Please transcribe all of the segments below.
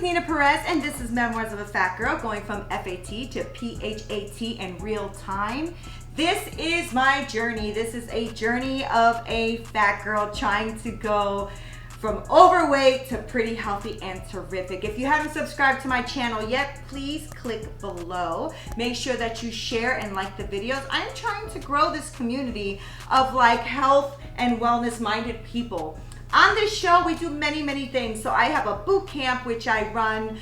is Nina Perez, and this is Memoirs of a Fat Girl, going from P.H.A.T to P.H.A.T in real time. This is my journey. This is a journey of a fat girl trying to go from overweight to pretty healthy and terrific. If you haven't subscribed to my channel yet, please click below. Make sure that you share and like the videos. I am trying to grow this community of like health and wellness minded people. On this show, we do many things. So I have a boot camp, which I run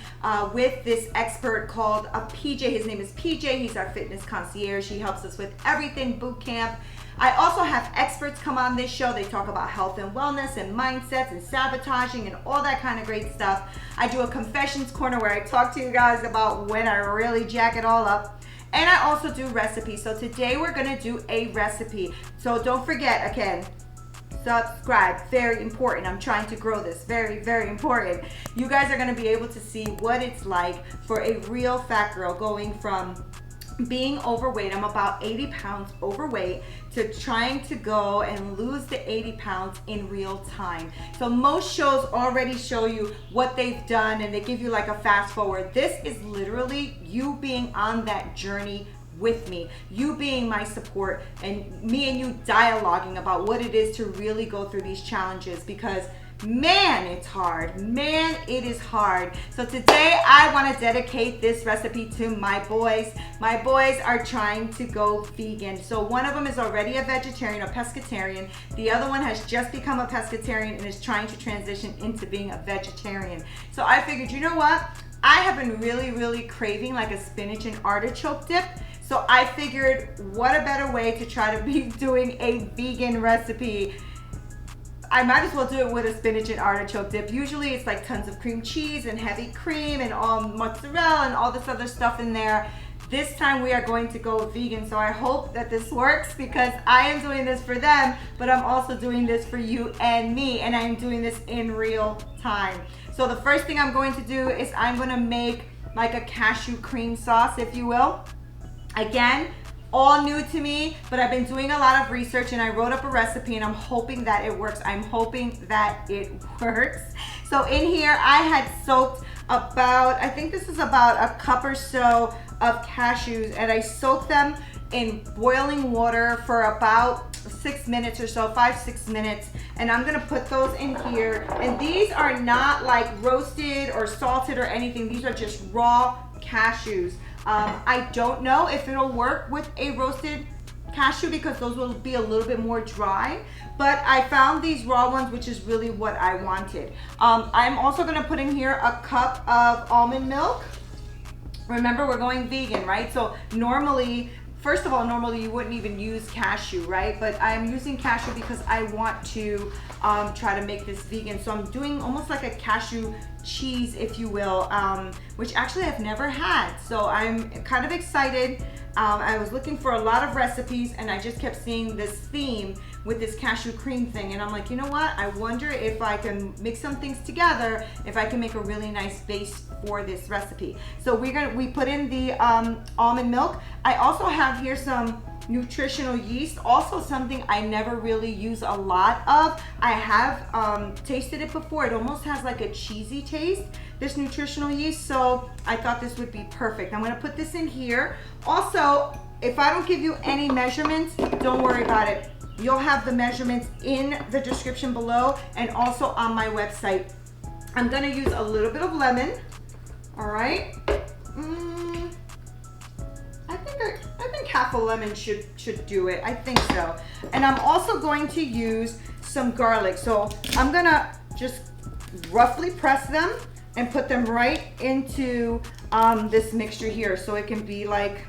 with this expert called P.J. His name is P.J. He's our fitness concierge. He helps us with everything boot camp. I also have experts come on this show. They talk about health and wellness and mindsets and sabotaging and all that kind of great stuff. I do a confessions corner where I talk to you guys about when I really jack it all up. And I also do recipes. So today we're gonna do a recipe. So don't forget, again, subscribe, very important. I'm trying to grow this, very important. You guys are going to be able to see what it's like for a real fat girl going from being overweight. I'm about 80 pounds overweight to trying to go and lose the 80 pounds in real time. So most shows already show you what they've done and they give you like a fast forward. This is literally you being on that journey with me, you being my support, and me and you dialoguing about what it is to really go through these challenges, because man, it's hard. Man, it is hard. So today I want to dedicate this recipe to my boys. My boys are trying to go vegan. So one of them is already a vegetarian or pescatarian. The other one has just become a pescatarian and is trying to transition into being a vegetarian. So I figured, you know what? I have been really craving like a spinach and artichoke dip. So I figured, what a better way to try to be doing a vegan recipe. I might as well do it with a spinach and artichoke dip. Usually it's like tons of cream cheese and heavy cream and all mozzarella and all this other stuff in there. This time we are going to go vegan. So I hope that this works, because I am doing this for them, but I'm also doing this for you and me, and I'm doing this in real time. So the first thing I'm going to do is I'm gonna make like a cashew cream sauce, if you will. Again, all new to me, but I've been doing a lot of research and I wrote up a recipe and I'm hoping that it works. I'm hoping that it works. So in here I had soaked about, I think this is about a cup or so of cashews, and I soaked them in boiling water for about 6 minutes or so, 5-6 minutes. And I'm gonna put those in here. And these are not like roasted or salted or anything. These are just raw cashews. I don't know if it'll work with a roasted cashew because those will be a little bit more dry, but I found these raw ones, which is really what I wanted. I'm also gonna put in here a cup of almond milk. Remember, we're going vegan, right? So normally, first of all, normally you wouldn't even use cashew, right? But I'm using cashew because I want to try to make this vegan. So I'm doing almost like a cashew cheese, if you will, which actually I've never had. So I'm kind of excited. I was looking for a lot of recipes and I just kept seeing this theme with this cashew cream thing. And I'm like, you know what? I wonder if I can mix some things together, if I can make a really nice base for this recipe. So we put in the almond milk. I also have here some nutritional yeast, also something I never really use a lot of. I have tasted it before. It almost has like a cheesy taste, this nutritional yeast, so I thought this would be perfect. I'm gonna put this in here. Also, if I don't give you any measurements, don't worry about it. You'll have the measurements in the description below and also on my website. I'm gonna use a little bit of lemon, all right? I think half a lemon should do it. I think so. And I'm also going to use some garlic. So I'm gonna just roughly press them and put them right into this mixture here, so it can be like,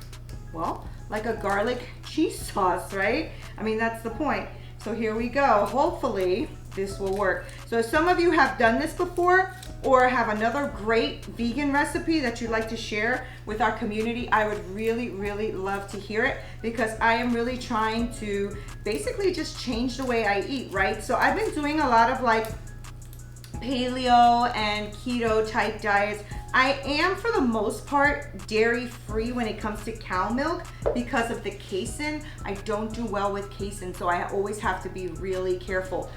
well, like a garlic cheese sauce, right? I mean, that's the point. So here we go. Hopefully this will work. So if some of you have done this before or have another great vegan recipe that you'd like to share with our community, I would really love to hear it, because I am really trying to basically just change the way I eat, right? So I've been doing a lot of like paleo and keto type diets. I am, for the most part, dairy free when it comes to cow milk because of the casein. I don't do well with casein, so I always have to be really careful.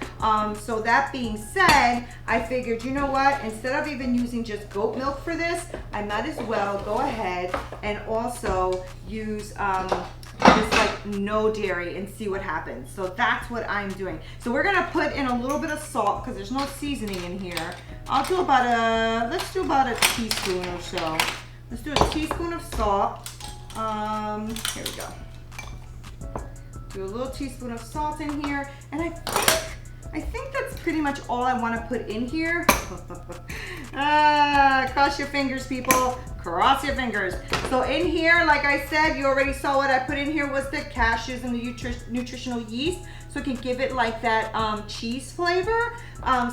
So that being said, I figured, you know what, instead of even using just goat milk for this, I might as well go ahead and also use just like no dairy and see what happens. So that's what I'm doing. So we're gonna put in a little bit of salt because there's no seasoning in here. I'll do about let's do about a teaspoon or so. Let's do a teaspoon of salt. Here we go. Do a little teaspoon of salt in here. And I think that's pretty much all I want to put in here. Cross your fingers, people. Cross your fingers. So in here, like I said, you already saw what I put in here was the cashews and the nutritional yeast. So it can give it like that cheese flavor.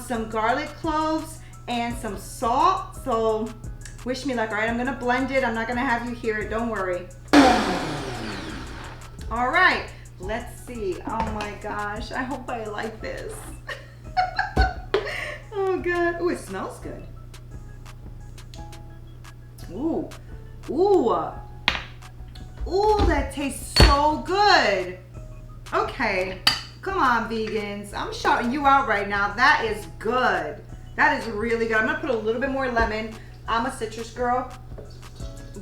Some garlic cloves and some salt. So wish me luck. All right, I'm gonna blend it. I'm not gonna have you hear it, don't worry. All right, let's see. Oh my gosh, I hope I like this. Oh God, oh, it smells good. Ooh, ooh, ooh, that tastes so good. Okay, come on vegans, I'm shouting you out right now. That is good. That is really good. I'm gonna put a little bit more lemon. I'm a citrus girl,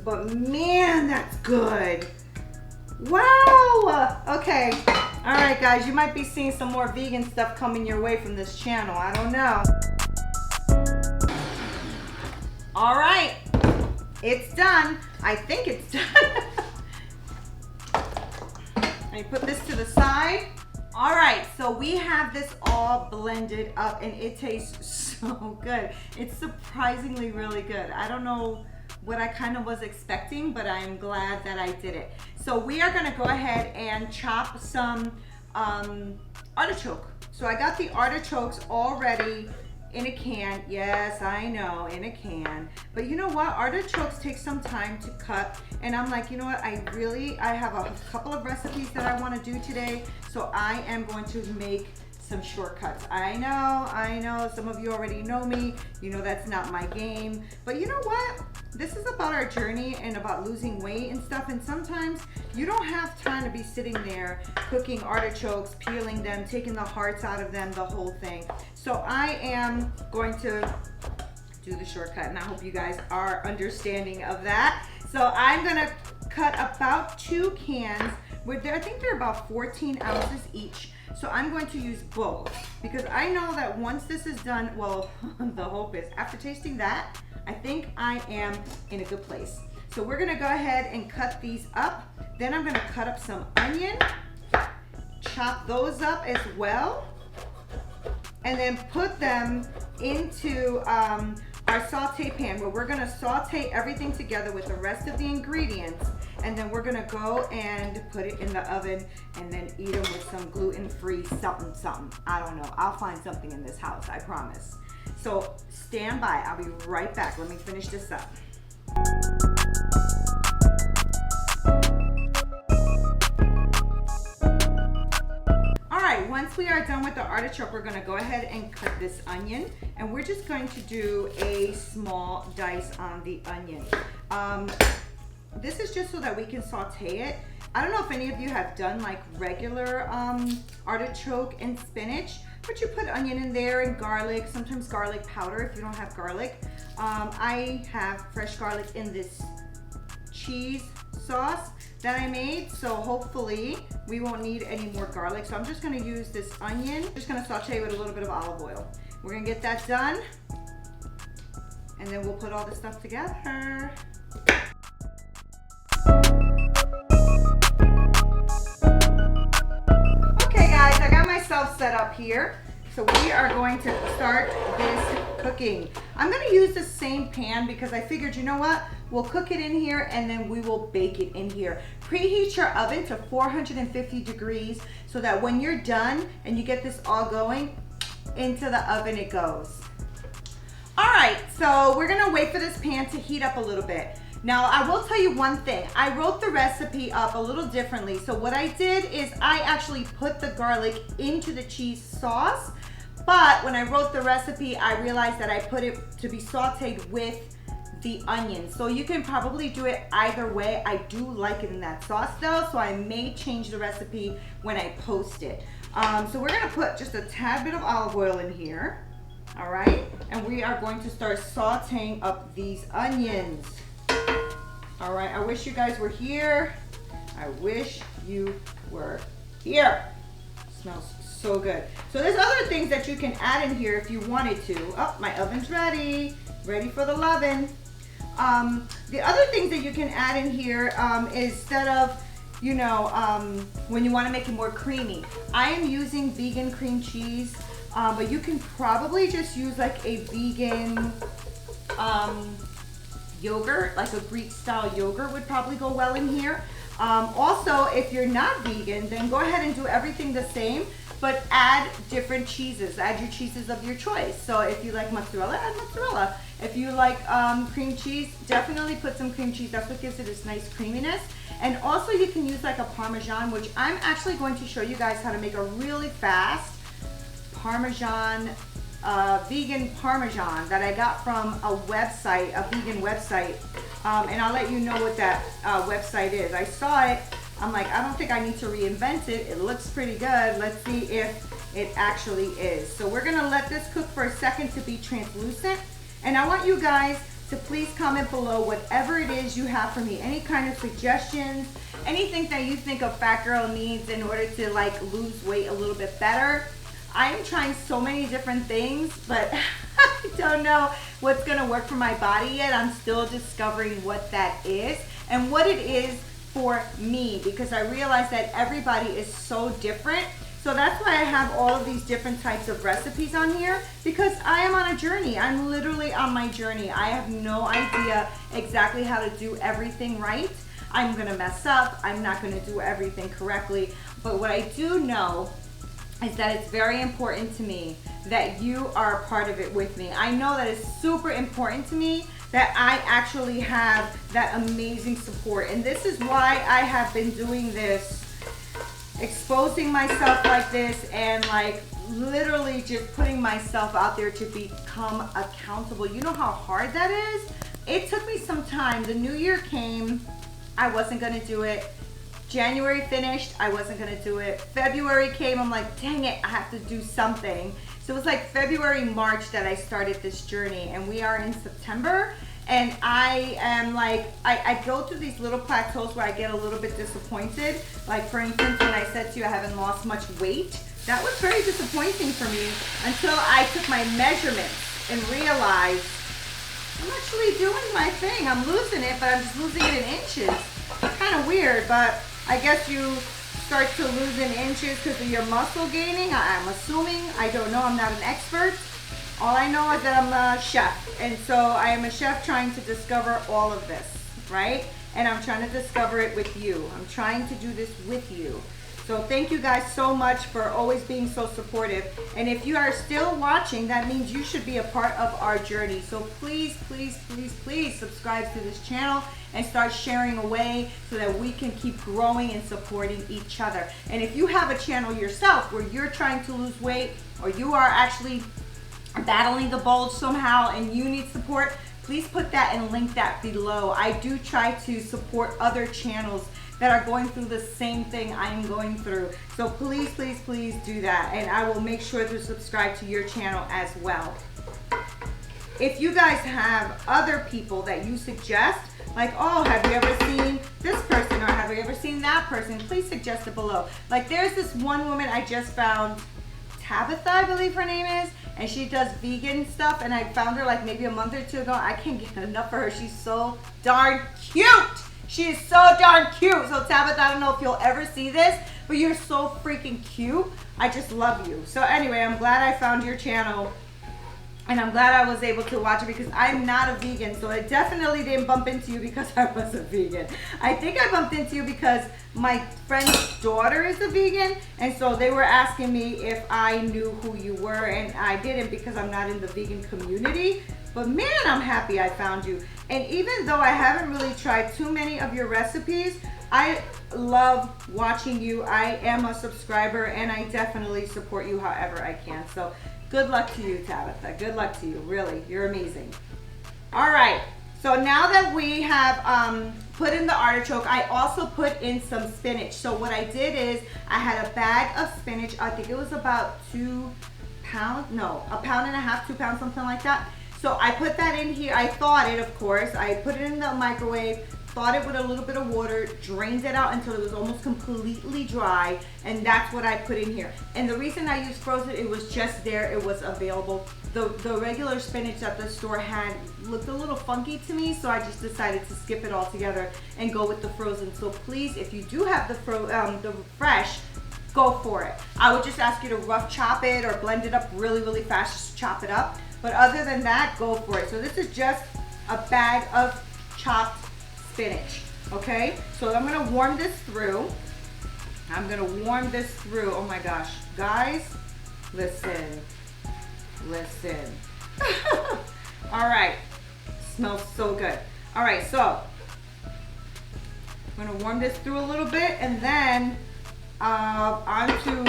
but man, that's good. Wow. Okay. All right, guys, you might be seeing some more vegan stuff coming your way from this channel. I don't know. All right. It's done. I think it's done. Let me put this to the side. All right, so we have this all blended up and it tastes so good. It's surprisingly really good. I don't know what I kind of was expecting, but I'm glad that I did it. So we are gonna go ahead and chop some artichoke. So I got the artichokes already in a can. Yes, I know, in a can. But you know what? Artichokes take some time to cut. And I'm like, you know what? I have a couple of recipes that I want to do today. So I am going to make some shortcuts. I know, some of you already know me. You know that's not my game. But you know what? This is about our journey and about losing weight and stuff. And sometimes you don't have time to be sitting there cooking artichokes, peeling them, taking the hearts out of them, the whole thing. So I am going to do the shortcut, and I hope you guys are understanding of that. So I'm gonna cut about 2 cans. I think they're about 14 ounces each. So I'm going to use both because I know that once this is done, well, the hope is after tasting that, I think I am in a good place. So we're gonna go ahead and cut these up. Then I'm gonna cut up some onion, chop those up as well, and then put them into our saute pan where we're gonna saute everything together with the rest of the ingredients, and then we're gonna go and put it in the oven and then eat them with some gluten-free something. I don't know, I'll find something in this house, I promise. So stand by, I'll be right back. Let me finish this up. All right, once we are done with the artichoke, we're gonna go ahead and cut this onion, and we're just going to do a small dice on the onion. This is just so that we can saute it. I don't know if any of you have done like regular artichoke and spinach, but you put onion in there and garlic, sometimes garlic powder if you don't have garlic. I have fresh garlic in this cheese sauce that I made, so hopefully we won't need any more garlic. So I'm just gonna use this onion, just gonna saute with a little bit of olive oil. We're gonna get that done, and then we'll put all this stuff together. Okay guys, I got myself set up here. So we are going to start this cooking. I'm gonna use the same pan because I figured, you know what? We'll cook it in here and then we will bake it in here. Preheat your oven to 450 degrees so that when you're done and you get this all going, into the oven it goes. All right, so we're gonna wait for this pan to heat up a little bit. Now, I will tell you one thing. I wrote the recipe up a little differently. So what I did is I actually put the garlic into the cheese sauce, but when I wrote the recipe, I realized that I put it to be sauteed with the onions. So you can probably do it either way. I do like it in that sauce though, so I may change the recipe when I post it. So we're gonna put just a tad bit of olive oil in here, all right? And we are going to start sauteing up these onions. All right, I wish you guys were here. I wish you were here. Smells so good. So there's other things that you can add in here if you wanted to. Oh, my oven's ready for the lovin'. The other things that you can add in here instead of, you know, when you want to make it more creamy. I am using vegan cream cheese, but you can probably just use like a vegan yogurt, like a Greek style yogurt would probably go well in here. Also, if you're not vegan, then go ahead and do everything the same, but add different cheeses. Add your cheeses of your choice. So if you like mozzarella, add mozzarella. If you like cream cheese, definitely put some cream cheese. That's what gives it this nice creaminess. And also you can use like a Parmesan, which I'm actually going to show you guys how to make a really fast Parmesan, vegan Parmesan that I got from a website, a vegan website. And I'll let you know what that website is. I saw it. I'm like, I don't think I need to reinvent it. It looks pretty good. Let's see if it actually is. So we're gonna let this cook for a second to be translucent. And I want you guys to please comment below whatever it is you have for me. Any kind of suggestions, anything that you think a fat girl needs in order to like lose weight a little bit better. I am trying so many different things, but I don't know what's gonna work for my body yet. I'm still discovering what that is and what it is for me, because I realize that everybody is so different. So that's why I have all of these different types of recipes on here, because I am on a journey. I'm literally on my journey. I have no idea exactly how to do everything right. I'm gonna mess up. I'm not gonna do everything correctly. But what I do know is that it's very important to me that you are a part of it with me. I know that it's super important to me that I actually have that amazing support. And this is why I have been doing this, exposing myself like this, and like literally just putting myself out there to become accountable. You know how hard that is? It took me some time. The new year came, I wasn't gonna do it. January finished, I wasn't gonna do it. February came, I'm like, dang it, I have to do something. So it was like February, March that I started this journey, and we are in September. And I am like, I go through these little plateaus where I get a little bit disappointed. Like for instance, when I said to you I haven't lost much weight, that was very disappointing for me until I took my measurements and realized I'm actually doing my thing. I'm losing it, but I'm just losing it in inches. It's kind of weird, but I guess you start to lose in inches because of your muscle gaining. I'm assuming. I don't know. I'm not an expert. All I know is that I'm a chef. And so I am a chef trying to discover all of this, right? And I'm trying to discover it with you. I'm trying to do this with you. So thank you guys so much for always being so supportive. And if you are still watching, that means you should be a part of our journey. So please, please, please, please subscribe to this channel and start sharing away so that we can keep growing and supporting each other. And if you have a channel yourself where you're trying to lose weight, or you are actually battling the bulge somehow and you need support, please put that and link that below. I do try to support other channels that are going through the same thing I'm going through. So please, please, please do that. And I will make sure to subscribe to your channel as well. If you guys have other people that you suggest, like, oh, have you ever seen this person, or have you ever seen that person, please suggest it below. Like there's this one woman I just found, Tabitha, I believe her name is, and she does vegan stuff, and I found her like maybe a month or two ago. I can't get enough of her. She's so darn cute. She is so darn cute. So Tabitha, I don't know if you'll ever see this, but you're so freaking cute. I just love you. So anyway, I'm glad I found your channel, and I'm glad I was able to watch it, because I'm not a vegan. So I definitely didn't bump into you because I was a vegan. I think I bumped into you because my friend's daughter is a vegan, and so they were asking me if I knew who you were, and I didn't because I'm not in the vegan community. But man, I'm happy I found you. And even though I haven't really tried too many of your recipes, I love watching you. I am a subscriber, and I definitely support you however I can. So good luck to you, Tabitha. Good luck to you. Really, you're amazing. All right, So now that we have put in the artichoke, I also put in some spinach. So what I did is I had a bag of spinach. I think it was about 2 pounds, no, 1.5 pounds, 2 pounds, something like that. So I put that in here. I thawed it, of course. I put it in the microwave, thawed it with a little bit of water, drained it out until it was almost completely dry, and that's what I put in here. And the reason I used frozen, it was just there, it was available. The regular spinach that the store had looked a little funky to me, so I just decided to skip it altogether and go with the frozen. So please, if you do have the fresh, go for it. I would just ask you to rough chop it or blend it up really, really fast, just chop it up. But other than that, go for it. So this is just a bag of chopped spinach, okay? So I'm gonna warm this through. Oh my gosh, guys, listen. All right, smells so good. All right, so I'm gonna warm this through a little bit, and then onto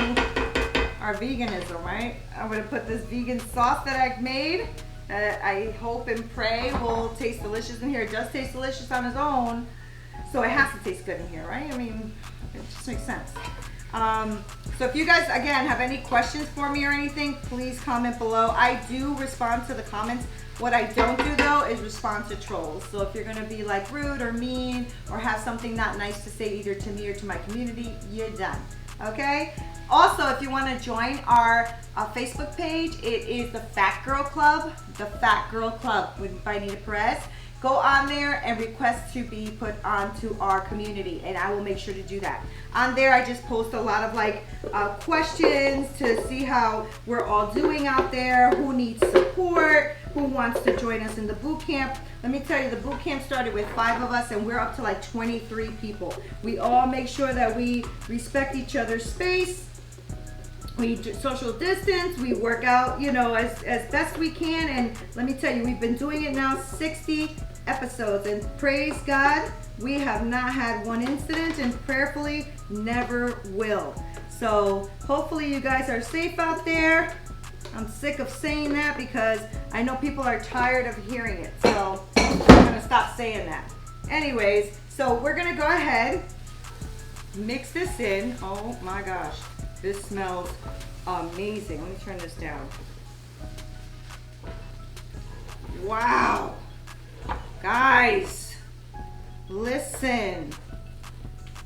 our veganism, right? I'm gonna put this vegan sauce that I've made that I hope and pray will taste delicious in here. It does taste delicious on its own, so it has to taste good in here, right? I mean, it just makes sense. So if you guys, again, have any questions for me or anything, please comment below. I do respond to the comments. What I don't do, though, is respond to trolls. So if you're going to be like rude or mean or have something not nice to say either to me or to my community, you're done. Okay? Also, if you want to join our Facebook page, it is the Fat Girl Club, by Anita Perez. Go on there and request to be put onto our community, and I will make sure to do that. On there, I just post a lot of questions to see how we're all doing out there, who needs support, who wants to join us in the boot camp. Let me tell you, the boot camp started with 5 of us, and we're up to 23 people. We all make sure that we respect each other's space. We social distance, we work out, as best we can. And let me tell you, we've been doing it now 60 episodes, and praise God, we have not had one incident, and prayerfully never will. So hopefully you guys are safe out there. I'm sick of saying that because I know people are tired of hearing it. So I'm gonna stop saying that. Anyways, so we're gonna go ahead, mix this in. Oh my gosh. This smells amazing. Let me turn this down. Wow. Guys, listen.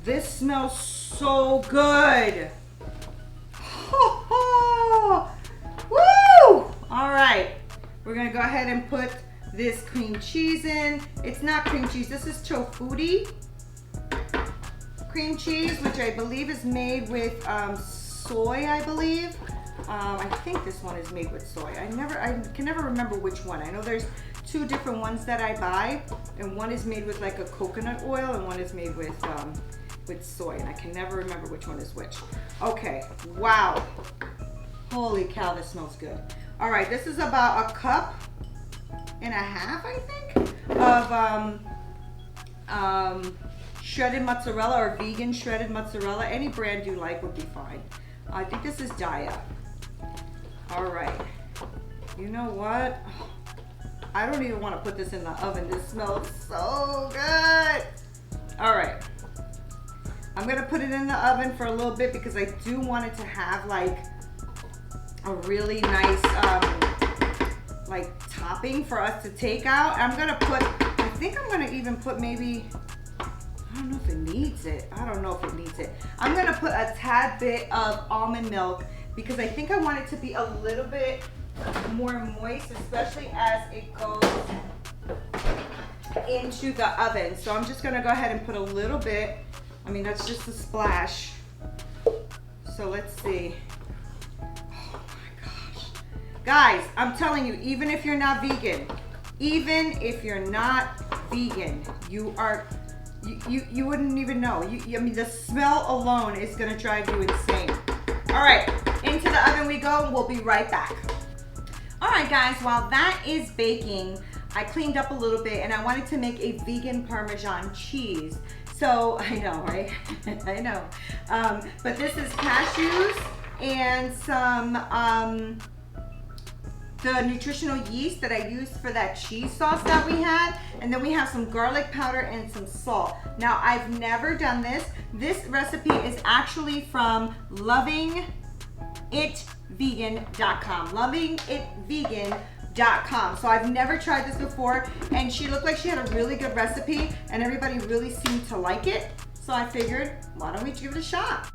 This smells so good. Woo! All right. We're going to go ahead and put this cream cheese in. It's not cream cheese. This is tofu cream cheese, which I believe is made with soy, I believe. I think this one is made with soy. I can never remember which one. I know there's 2 different ones that I buy, and one is made with a coconut oil, and one is made with soy, and I can never remember which one is which. Okay, wow. Holy cow, this smells good. All right, this is about 1.5 cups, I think, of shredded mozzarella or vegan shredded mozzarella. Any brand you like would be fine. I think this is Daya. All right. You know what? I don't even want to put this in the oven. This smells so good. All right. I'm going to put it in the oven for a little bit because I do want it to have a really nice topping for us to take out. I think I'm going to even put maybe, I don't know if it needs it. I'm gonna put a tad bit of almond milk because I think I want it to be a little bit more moist, especially as it goes into the oven. So I'm just gonna go ahead and put a little bit. I mean, that's just a splash. So let's see. Oh my gosh. Guys, I'm telling you, even if you're not vegan, you wouldn't even know. I mean, the smell alone is gonna drive you insane. All right, into the oven we go. We'll be right back. All right, guys, while that is baking, I cleaned up a little bit and I wanted to make a vegan Parmesan cheese. So, I know, right? I know. But this is cashews and some the nutritional yeast that I used for that cheese sauce that we had. And then we have some garlic powder and some salt. Now, I've never done this. This recipe is actually from lovingitvegan.com. Lovingitvegan.com. So I've never tried this before, and she looked like she had a really good recipe and everybody really seemed to like it. So I figured, why don't we give it a shot?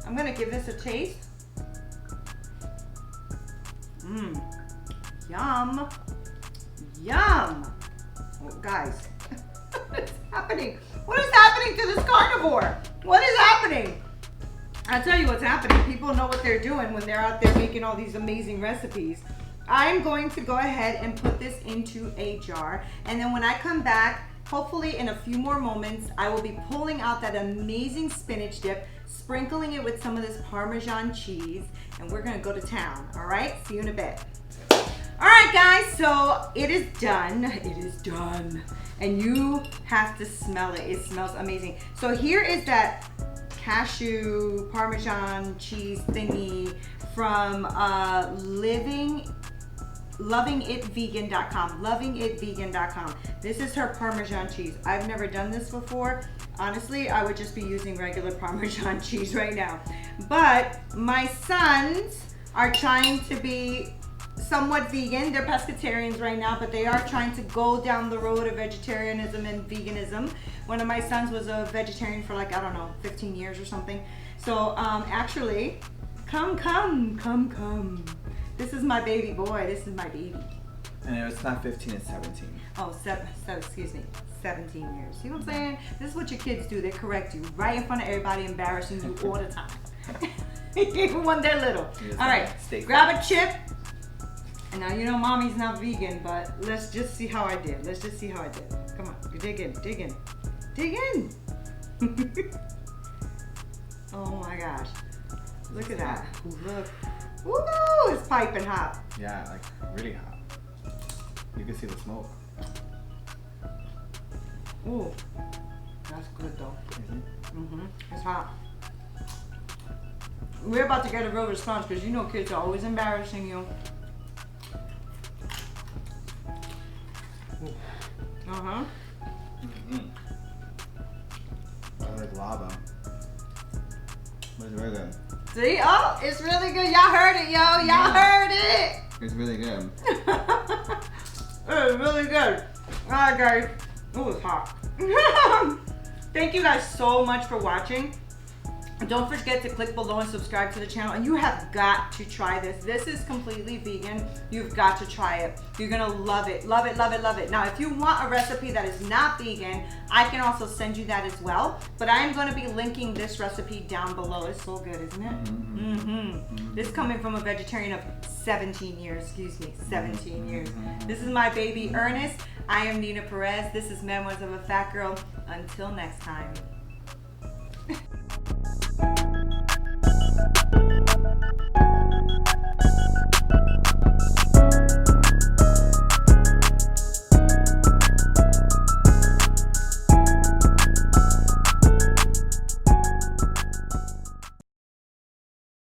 I'm gonna give this a taste. Yum. Yum. Oh, guys, what is happening? What is happening to this carnivore? What is happening? I'll tell you what's happening. People know what they're doing when they're out there making all these amazing recipes. I'm going to go ahead and put this into a jar. And then when I come back, hopefully in a few more moments, I will be pulling out that amazing spinach dip, sprinkling it with some of this Parmesan cheese, and we're gonna go to town, all right? See you in a bit. All right, guys, so it is done. It is done. And you have to smell it. It smells amazing. So here is that cashew Parmesan cheese thingy from lovingitvegan.com. Lovingitvegan.com. This is her Parmesan cheese. I've never done this before. Honestly, I would just be using regular Parmesan cheese right now. But my sons are trying to be somewhat vegan. They're pescatarians right now, but they are trying to go down the road of vegetarianism and veganism. One of my sons was a vegetarian for like, I don't know, 15 years or something. So actually, come. This is my baby boy. This is my baby. And it's not 15, it's 17. Oh, excuse me, 17 years. See what I'm saying? This is what your kids do. They correct you right in front of everybody, embarrassing you all the time. Even when they're little. All right, grab a chip. And now you know mommy's not vegan, but let's just see how I did. Let's just see how I did. Come on, you dig in. Dig in. Oh my gosh. Look at that. Look. Woo, it's piping hot. Yeah, like really hot. You can see the smoke. Ooh, that's good though. It's hot. We're about to get a real response because you know kids are always embarrassing you. That's like lava. But it's really good. See? Oh, it's really good. Y'all heard it, yo. Y'all heard it. It's really good. It's really good. All right, guys. Oh, it's hot. Thank you guys so much for watching. Don't forget to click below and subscribe to the channel. And you have got to try this. This is completely vegan. You've got to try it. You're gonna love it. Love it, love it, love it. Now, if you want a recipe that is not vegan, I can also send you that as well. But I am gonna be linking this recipe down below. It's so good, isn't it? This is coming from a vegetarian of 17 years, 17 years. This is my baby Ernest. I am Nina Perez. This is Memoirs of a Fat Girl. Until next time.